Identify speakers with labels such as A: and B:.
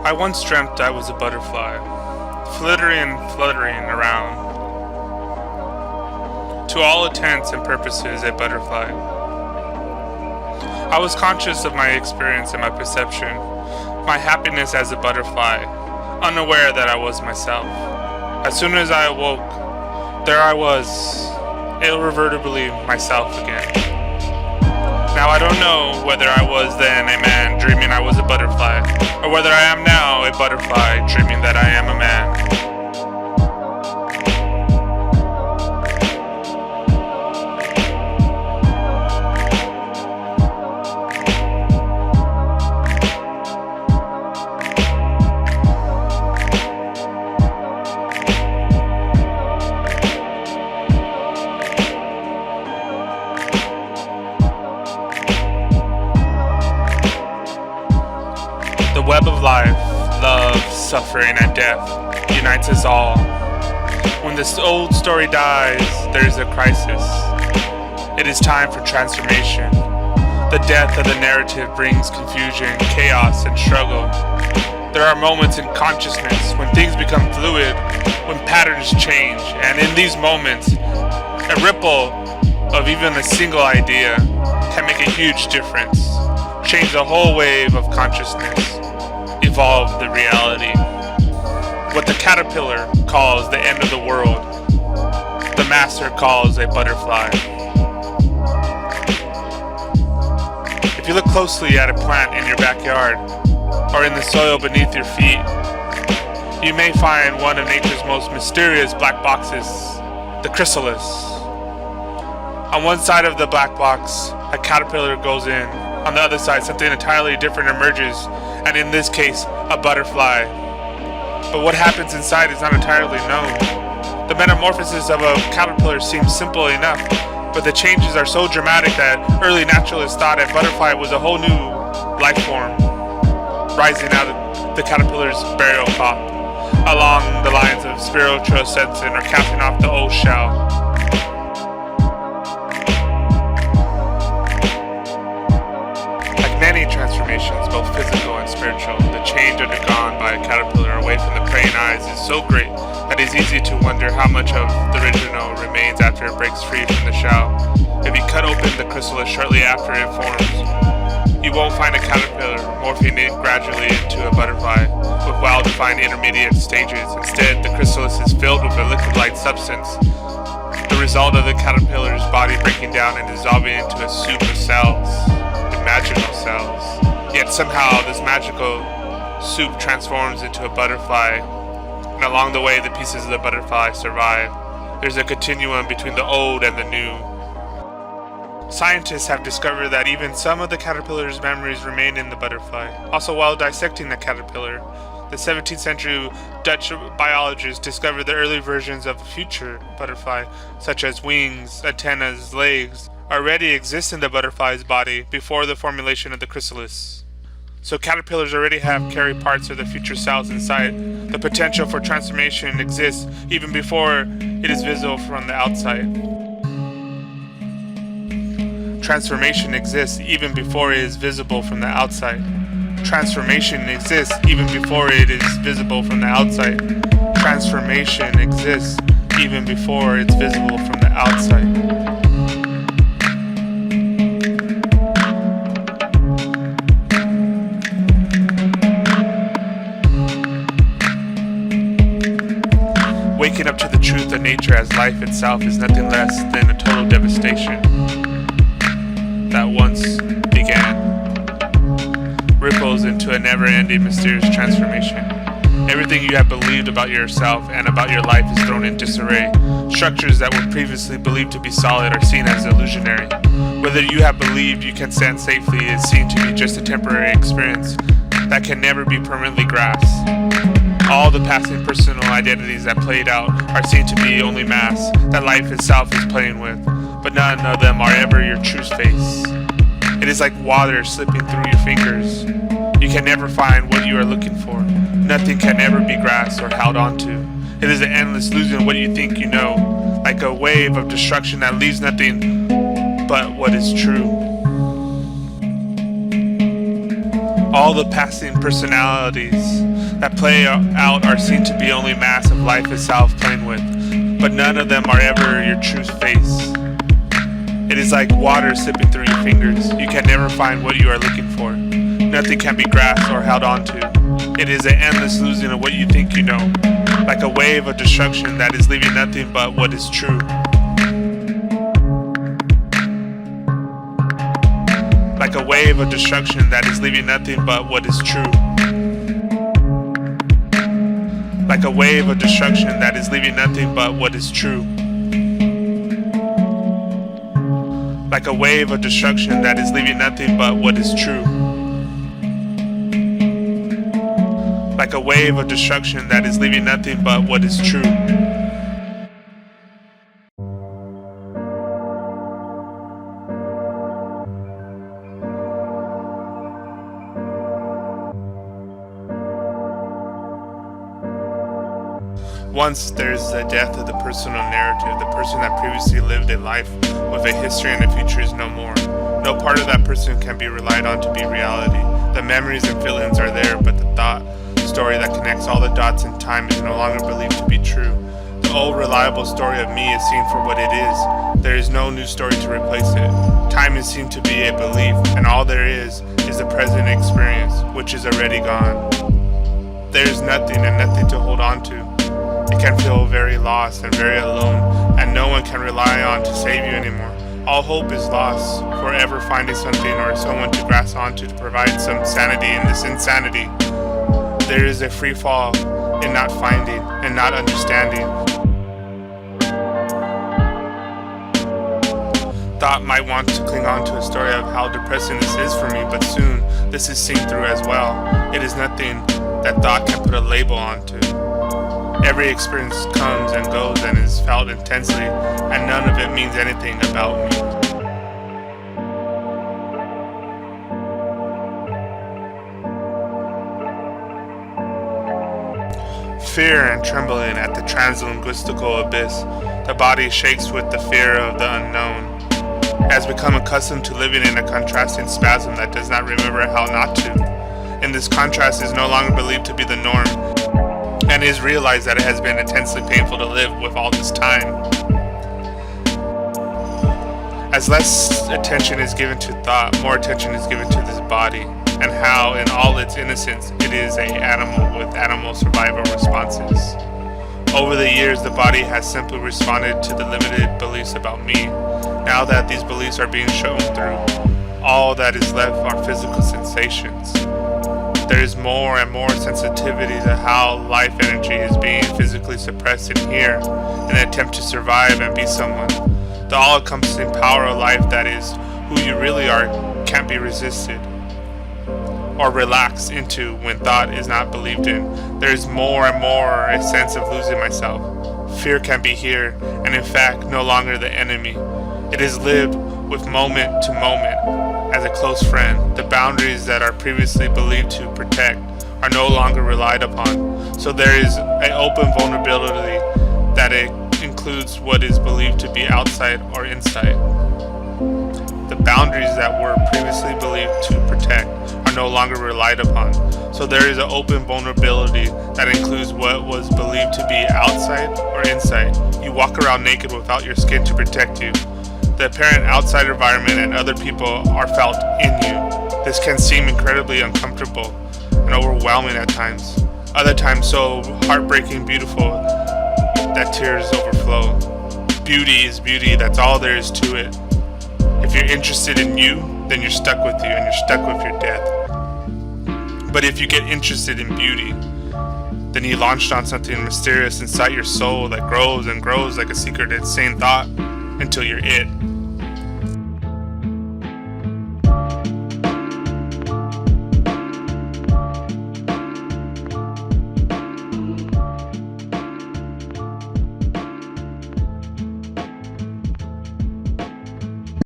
A: I once dreamt I was a butterfly, flittering and fluttering around. To all intents and purposes, a butterfly. I was conscious of my experience and my perception, my happiness as a butterfly, unaware that I was myself. As soon as I awoke, there I was, irrevertibly myself again. Now I don't know whether I was then a man dreaming I was a butterfly, or whether I am now a butterfly dreaming that I am a man. The web of life, love, suffering, and death unites us all. When this old story dies, there is a crisis. It is time for transformation. The death of the narrative brings confusion, chaos, and struggle. There are moments in consciousness when things become fluid, when patterns change, and in these moments, a ripple of even a single idea can make a huge difference, change the whole wave of consciousness, evolve the reality. What the caterpillar calls the end of the world, the master calls a butterfly. If you look closely at a plant in your backyard, or in the soil beneath your feet, you may find one of nature's most mysterious black boxes, the chrysalis. On one side of the black box, a caterpillar goes in. On the other side, something entirely different emerges, and in this case, a butterfly. But what happens inside is not entirely known. The metamorphosis of a caterpillar seems simple enough, but the changes are so dramatic that early naturalists thought a butterfly was a whole new life form, rising out of the caterpillar's burial cloth, along the lines of spiritual ascension or casting off the old shell. Many transformations, both physical and spiritual, the change undergone by a caterpillar away from the preying eyes is so great that it is easy to wonder how much of the original remains after it breaks free from the shell. If you cut open the chrysalis shortly after it forms, you won't find a caterpillar morphing it gradually into a butterfly with well-defined intermediate stages. Instead, the chrysalis is filled with a liquid-like substance, the result of the caterpillar's body breaking down and dissolving into a soup of cells. Imaginal cells. Yet somehow this magical soup transforms into a butterfly, and along the way the pieces of the butterfly survive. There's a continuum between the old and the new. Scientists have discovered that even some of the caterpillar's memories remain in the butterfly. Also, while dissecting the caterpillar, the 17th century Dutch biologists discovered the early versions of a future butterfly, such as wings, antennas, legs, already exist in the butterfly's body before the formulation of the chrysalis. So caterpillars already carry parts of the future cells inside. The potential for transformation exists even before it is visible from the outside. Transformation exists even before it is visible from the outside. Transformation exists even before it is visible from the outside. Transformation exists even before it's visible from the outside. Waking up to the truth of nature as life itself is nothing less than a total devastation that once began ripples into a never-ending mysterious transformation. Everything you have believed about yourself and about your life is thrown in disarray. Structures that were previously believed to be solid are seen as illusionary. Whether you have believed you can stand safely is seen to be just a temporary experience that can never be permanently grasped. All the passing personal identities that played out are seen to be only masks that life itself is playing with, but none of them are ever your true face. It is like water slipping through your fingers. You can never find what you are looking for. Nothing can ever be grasped or held onto. It is an endless losing what you think you know, like a wave of destruction that leaves nothing but what is true. All the passing personalities that play out are seen to be only masks of life itself playing with, but none of them are ever your true face. It is like water slipping through your fingers. You can never find what you are looking for. Nothing can be grasped or held onto. It is an endless losing of what you think you know, like a wave of destruction that is leaving nothing but what is true. Like a wave of destruction that is leaving nothing but what is true. Like a wave of destruction that is leaving nothing but what is true. Like a wave of destruction that is leaving nothing but what is true. Like a wave of destruction that is leaving nothing but what is true. Once there's the death of the personal narrative, the person that previously lived a life with a history and a future is no more. No part of that person can be relied on to be reality. The memories and feelings are there, but the thought story that connects all the dots in time is no longer believed to be true. The old reliable story of me is seen for what it is. There is no new story to replace it. Time is seen to be a belief, and all there is the present experience, which is already gone. There is nothing and nothing to hold on to. It can feel very lost and very alone, and no one can rely on to save you anymore. All hope is lost, forever finding something or someone to grasp onto to provide some sanity in this insanity. There is a free fall in not finding and not understanding. Thought might want to cling on to a story of how depressing this is for me, but soon this is seen through as well. It is nothing that thought can put a label onto. Every experience comes and goes and is felt intensely, and none of it means anything about me. Fear and trembling at the translinguistical abyss. The body shakes with the fear of the unknown. It has become accustomed to living in a contrasting spasm that does not remember how not to. And this contrast is no longer believed to be the norm, and is realized that it has been intensely painful to live with all this time. As less attention is given to thought, more attention is given to this body, and how, in all its innocence, it is an animal with animal survival responses. Over the years, the body has simply responded to the limited beliefs about me. Now that these beliefs are being shown through, all that is left are physical sensations. There is more and more sensitivity to how life energy is being physically suppressed in here in an attempt to survive and be someone. The all-encompassing power of life that is who you really are can't be resisted or relaxed into when thought is not believed in. There is more and more a sense of losing myself. Fear can be here and in fact no longer the enemy. It is lived with moment to moment as a close friend. The boundaries that are previously believed to protect are no longer relied upon. So there is an open vulnerability that includes what is believed to be outside or inside. The boundaries that were previously believed to protect are no longer relied upon. So there is an open vulnerability that includes what was believed to be outside or inside. You walk around naked without your skin to protect you. The apparent outside environment and other people are felt in you. This can seem incredibly uncomfortable and overwhelming at times. Other times so heartbreaking beautiful that tears overflow. Beauty is beauty, that's all there is to it. If you're interested in you, then you're stuck with you and you're stuck with your death. But if you get interested in beauty, then you launched on something mysterious inside your soul that grows and grows like a secret insane thought until you're it.